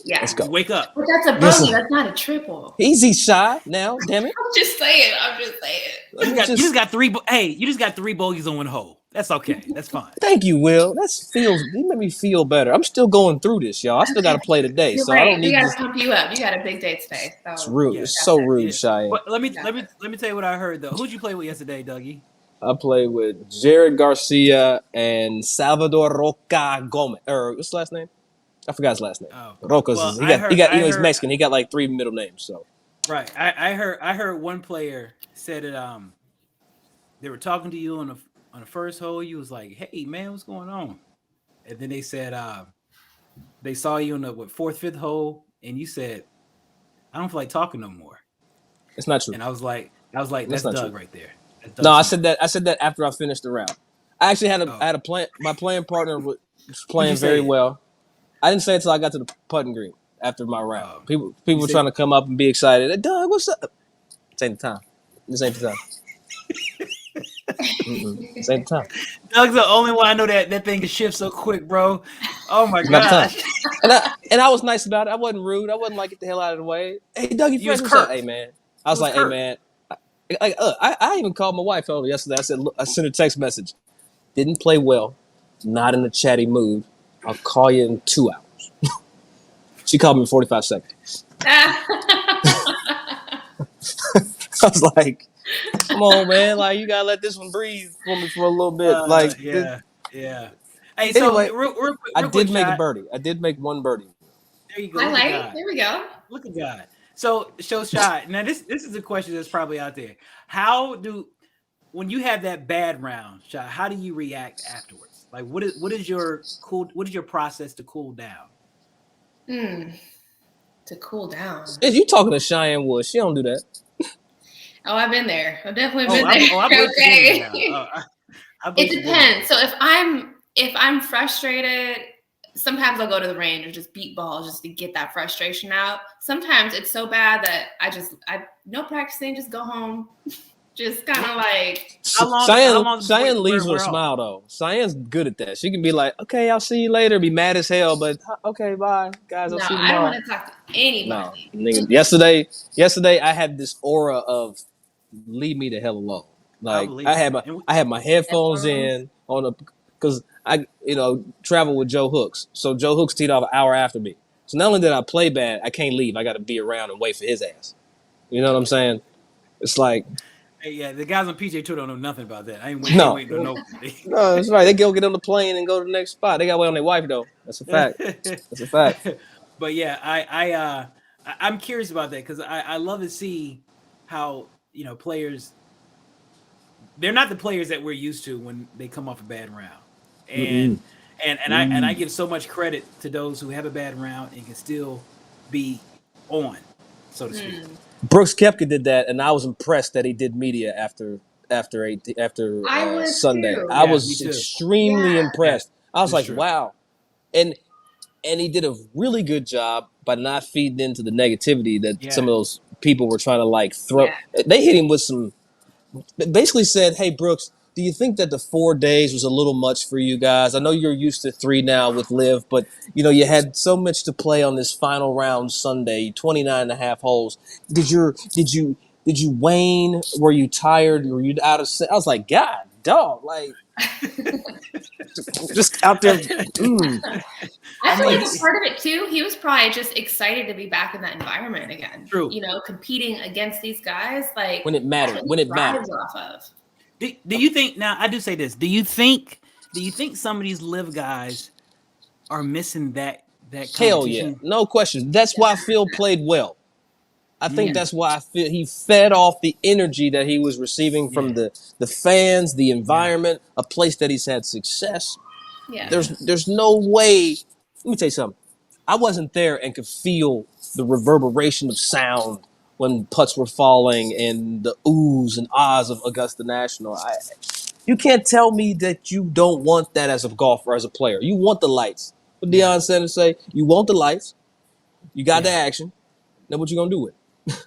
let's go. Wake up. But that's a bogey. That's not a triple. Easy, Shy. Now, damn it. I'm just saying. You just got 3. Hey, you just got 3 bogeys on 1 hole. That's okay. That's fine. Thank you, Will. You made me feel better. I'm still going through this, y'all. I still got to play today, so right. I don't need. We got to pump you up. You got a big day today. So. It's rude. It's so rude, Cheyenne. But let me tell you what I heard though. Who'd you play with yesterday, Dougie? I played with Jared Garcia and Salvador Roca Gomez. Or what's his last name? I forgot his last name. Oh. Roca's. He's Mexican. He got like 3 middle names. So. Right. I heard one player said that they were talking to you on the first hole. You was like, "Hey man, what's going on?" And then they said they saw you on the 4th, 5th hole, and you said, "I don't feel like talking no more." It's not true. And I was like, that's Doug true. Right there. No, I said that after I finished the round. I actually had a plan. My playing partner was playing very well. I didn't say it until I got to the putting green after my round. People were trying to come up and be excited. Hey, Doug, what's up? This ain't the time. This ain't the time. This ain't the time. Doug's the only one I know that thing can shift so quick, bro. Oh my gosh. And I was nice about it. I wasn't rude. I wasn't like, get the hell out of the way. Hey, Doug, you fresh? Hey, man. I was like, hey, man. I even called my wife yesterday. I said, look, I sent a text message. Didn't play well. Not in a chatty mood. I'll call you in 2 hours. She called me in 45 seconds. I was like, come on, man. Like, you got to let this one breathe for me for a little bit. Yeah. Hey, anyway, so real quick, I did make a birdie. I did make 1 birdie. There you go. There we go. Look at God. So, Shy. Now, this is a question that's probably out there. When you have that bad round, Shy, how do you react afterwards? Like, what is your process to cool down? To cool down. If you talking to Cheyenne Woods, she don't do that. Oh, I've been there. I've definitely been there. Okay. It depends. So if I'm frustrated, sometimes I'll go to the range or just beat balls just to get that frustration out. Sometimes it's so bad that I no practicing, just go home. Just kind of like Cheyenne leaves with a smile though. Cheyenne's good at that. She can be like, "Okay, I'll see you later." Be mad as hell, but okay, bye, guys. I'll see you tomorrow. I don't want to talk to anybody. No, nigga. Yesterday, I had this aura of leave me the hell alone. Like I had my headphones in because I travel with Joe Hooks. So Joe Hooks teed off an hour after me. So not only did I play bad, I can't leave. I got to be around and wait for his ass. You know what I'm saying? It's like. Hey, yeah, the guys on PJ Tour don't know nothing about that. I ain't waiting no open. No, that's right. They go get on the plane and go to the next spot. They got to wait on their wife though. That's a fact. That's a fact. But yeah, I'm curious about that because I love to see how players. They're not the players that we're used to when they come off a bad round, and I give so much credit to those who have a bad round and can still be on, so to speak. Brooks Koepka did that, and I was impressed that he did media after Sunday. Too. I was extremely impressed. I was like, wow, and he did a really good job by not feeding into the negativity that some of those people were trying to like throw. Yeah. They hit him with some. Basically said, "Hey Brooks, do you think that the 4 days was a little much for you guys? I know you're used to 3 now with Liv, but you had so much to play on this final round Sunday, 29 and a half holes. Did you wane? Were you tired? Were you out of sync?" I was like, God, dog, like just out there. I feel like part of it too, he was probably just excited to be back in that environment again. True. Competing against these guys, like when it mattered. When it mattered. Off of. Do you think now? I do say this. Do you think some of these live guys are missing that competition? Hell yeah, no question. That's why Phil played well. I think that's why I feel he fed off the energy that he was receiving from the fans, the environment, a place that he's had success. Yeah. There's no way. Let me tell you something. I wasn't there and could feel the reverberation of sound when putts were falling and the oohs and ahs of Augusta National. You can't tell me that you don't want that as a golfer, as a player. You want the lights. What Deion Sanders say? You want the lights. You got the action. Now what you gonna do with it?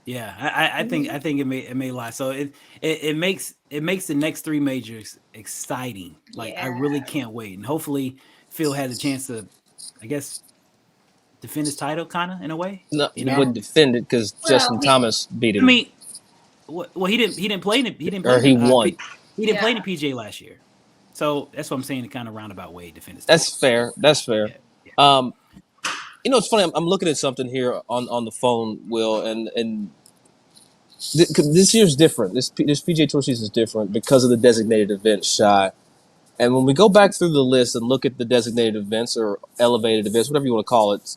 Yeah, I think it may lie. So it makes the next 3 majors exciting. Like I really can't wait, and hopefully Phil has a chance to, I guess, defend his title, kind of in a way. No, he wouldn't defend it because Justin Thomas beat him. I mean, well, he didn't play in it. He didn't play. Or he won. He didn't play in the PGA last year, so that's what I'm saying. The kind of roundabout way defend his title. That's fair. Yeah. It's funny. I'm looking at something here on the phone, Will, and this year's different. This PGA Tour season is different because of the designated events, Shy. And when we go back through the list and look at the designated events or elevated events, whatever you want to call it,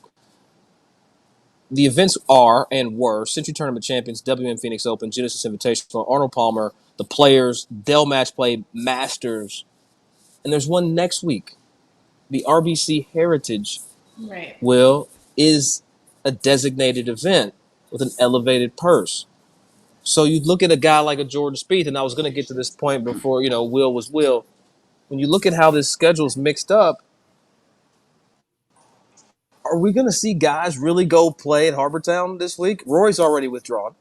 the events are and were Century Tournament Champions, WM Phoenix Open, Genesis Invitational, Arnold Palmer, the Players, Dell Match Play, Masters, and there's one next week, the RBC Heritage. Right. Will is a designated event with an elevated purse. So you look at a guy like a Jordan Spieth, and I was going to get to this point before Will was Will. When you look at how this schedule's mixed up, are we going to see guys really go play at Harbor Town this week? Rory's already withdrawn.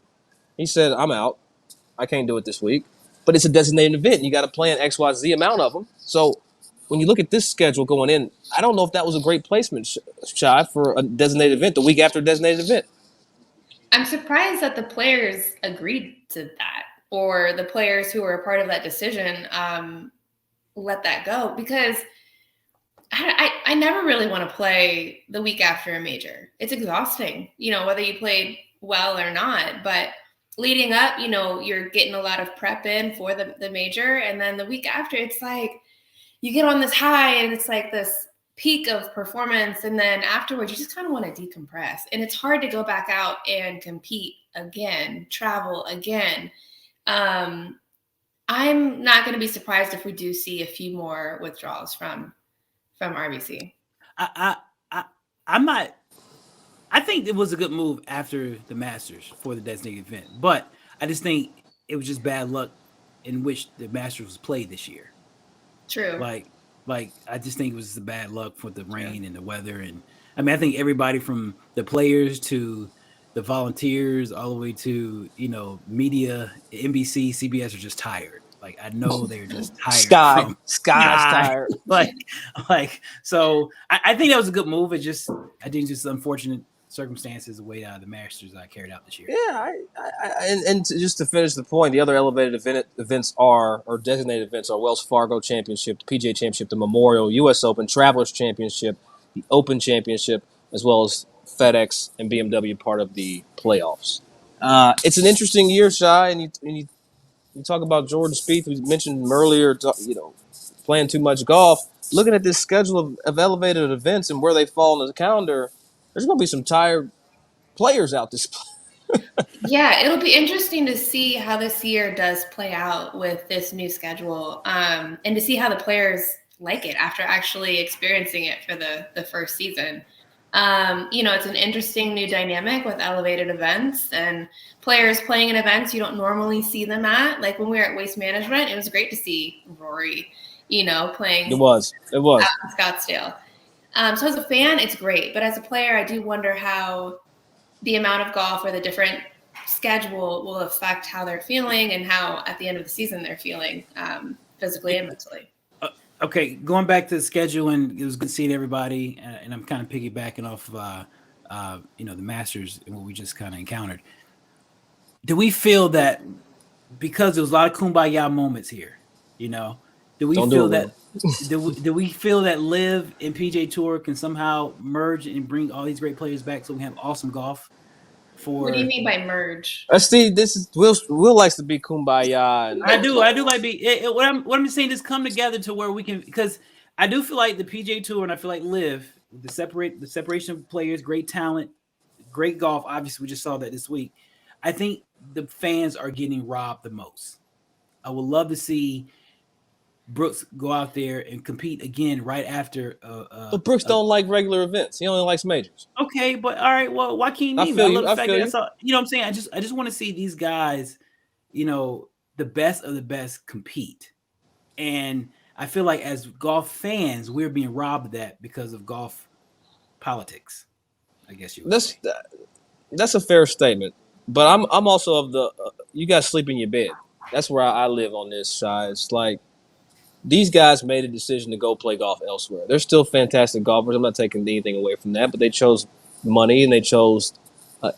He said, I'm out. I can't do it this week. But it's a designated event. You got to play an XYZ amount of them. So when you look at this schedule going in, I don't know if that was a great placement, Shy, for a designated event, the week after a designated event. I'm surprised that the players agreed to that, or the players who were a part of that decision let that go, because I never really want to play the week after a major. It's exhausting, whether you played well or not. But leading up, you're getting a lot of prep in for the major. And then the week after, it's like you get on this high and it's like this peak of performance. And then afterwards, you just kind of want to decompress. And it's hard to go back out and compete again, travel again. I'm not going to be surprised if we do see a few more withdrawals from RBC. I'm not. I think it was a good move after the Masters for the designated event, but I just think it was just bad luck in which the Masters was played this year. True. Like I just think it was the bad luck for the rain and the weather, and I mean I think everybody from the players to the volunteers all the way to media, NBC, CBS are just tired. Like I know they're just tired. Sky's tired. like so. I think that was a good move. I think just unfortunate circumstances the way the Masters carried out this year. Yeah, and just to finish the point, the other elevated events or designated events are Wells Fargo Championship, the PGA Championship, the Memorial, U.S. Open, Travelers Championship, the Open Championship, as well as FedEx and BMW part of the playoffs. It's an interesting year, Shy, and You talk about Jordan Spieth. We mentioned him earlier. Playing too much golf. Looking at this schedule of elevated events and where they fall in the calendar, there's going to be some tired players out this. Yeah, it'll be interesting to see how this year does play out with this new schedule, and to see how the players like it after actually experiencing it for the first season. It's an interesting new dynamic with elevated events and players playing in events you don't normally see them at. Like when we were at Waste Management, it was great to see Rory, playing. It was out in Scottsdale. So as a fan, it's great, but as a player, I do wonder how the amount of golf or the different schedule will affect how they're feeling and how at the end of the season they're feeling physically and mentally. Okay, going back to the schedule, and it was good seeing everybody, and I'm kind of piggybacking off the Masters and what we just kind of encountered. Do we feel that because there was a lot of kumbaya moments here, do we feel that do we feel that Live and PJ Tour can somehow merge and bring all these great players back so we have awesome golf? What do you mean by merge? Steve, this is Will likes to be kumbaya. And I do like what I'm saying is come together to where we can, because I do feel like the PJ Tour and I feel like Live, the separation of players, great talent, great golf. Obviously, we just saw that this week. I think the fans are getting robbed the most. I would love to see Brooks go out there and compete again right after. But Brooks don't like regular events. He only likes majors. Okay, but all right. Well, why can't he? I love the fact that that's all. You know what I'm saying? I just want to see these guys, the best of the best compete. And I feel like as golf fans, we're being robbed of that because of golf politics. I guess you would say. That's a fair statement. But I'm also of the you guys sleep in your bed. That's where I live on this side. It's like these guys made a decision to go play golf elsewhere. They're still fantastic golfers. I'm not taking anything away from that, but they chose money and they chose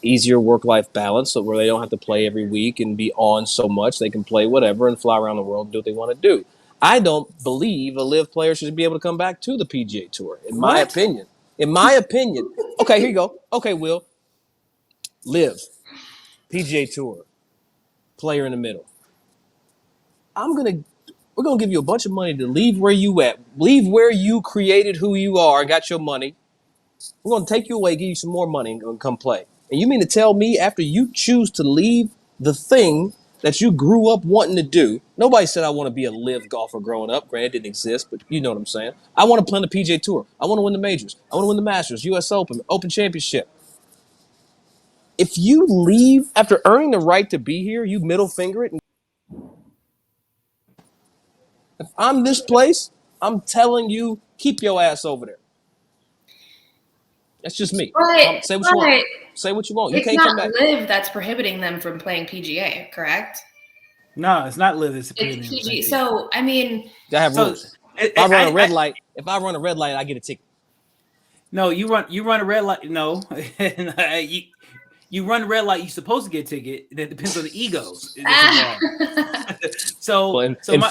easier work-life balance, so where they don't have to play every week and be on so much. They can play whatever and fly around the world and do what they want to do. I don't believe a Live player should be able to come back to the PGA Tour, in my opinion. Okay, here you go. Okay, Will. Live, PGA Tour, player in the middle. We're going to give you a bunch of money to leave where you at. Leave where you created who you are, got your money. We're going to take you away, give you some more money, and come play. And you mean to tell me after you choose to leave the thing that you grew up wanting to do, nobody said I want to be a Live golfer growing up. Granted, it didn't exist, but you know what I'm saying. I want to play on the PGA Tour. I want to win the majors. I want to win the Masters, U.S. Open, Open Championship. If you leave after earning the right to be here, you middle finger it. If I'm this place, I'm telling you, keep your ass over there. That's just me. Say what you want. Say what you want. You can't come back. It's not Live that's prohibiting them from playing PGA, correct? No, it's not Live that's prohibiting them. It's PGA. So, I mean, I have rules. If I run a red light, I get a ticket. No, you run a red light. No, you run a red light. You're supposed to get a ticket. That depends on the egos. In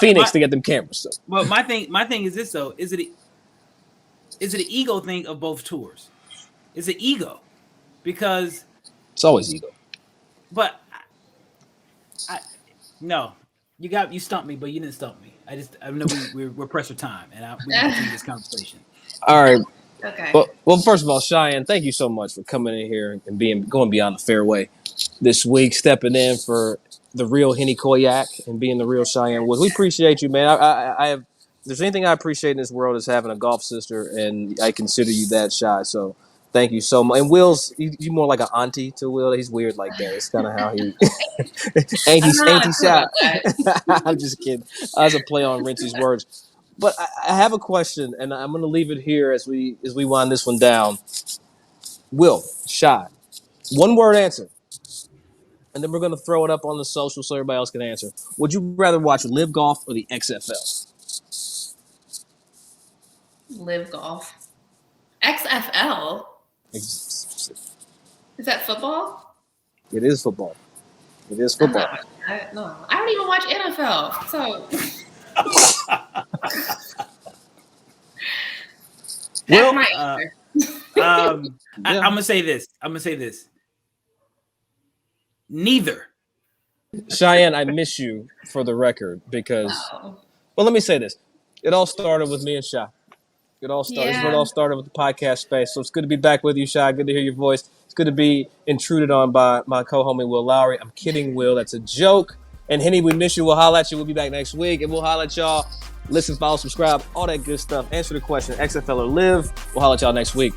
Phoenix, they get them cameras. So. But my thing is this though: is it an ego thing of both tours? It's an ego because it's always ego. But no, you stumped me, but you didn't stump me. I know we're pressed for time, and we continue this conversation. All right. Okay. Well, first of all, Cheyenne, thank you so much for coming in here and going beyond the fairway this week, stepping in for the real Henni Koyak and being the real Cheyenne Woods. We appreciate you, man. I have. If there's anything I appreciate in this world is having a golf sister, and I consider you that, Shy. So thank you so much. And Will's you more like an auntie to Will. He's weird like that. It's kind of how he auntie Shy. I'm just kidding. I was a play on Rincey's words. But I have a question, and I'm going to leave it here as we wind this one down. Will, Shy, one word answer, and then we're going to throw it up on the social so everybody else can answer. Would you rather watch Live Golf or the XFL? Live Golf. XFL? Is that football? It is football. It is football. I don't even watch NFL, so... That's my answer. I'm gonna say this. Neither. Cheyenne, I miss you for the record because, well, let me say this. It all started with me and Shy. It all started with the podcast space. So it's good to be back with you, Shy. Good to hear your voice. It's good to be intruded on by my co-homie, Will Lowry. I'm kidding, Will. That's a joke. And Henni, we miss you. We'll holler at you. We'll be back next week. And we'll holler at y'all. Listen, follow, subscribe, all that good stuff. Answer the question, XFL or live. We'll holler at y'all next week.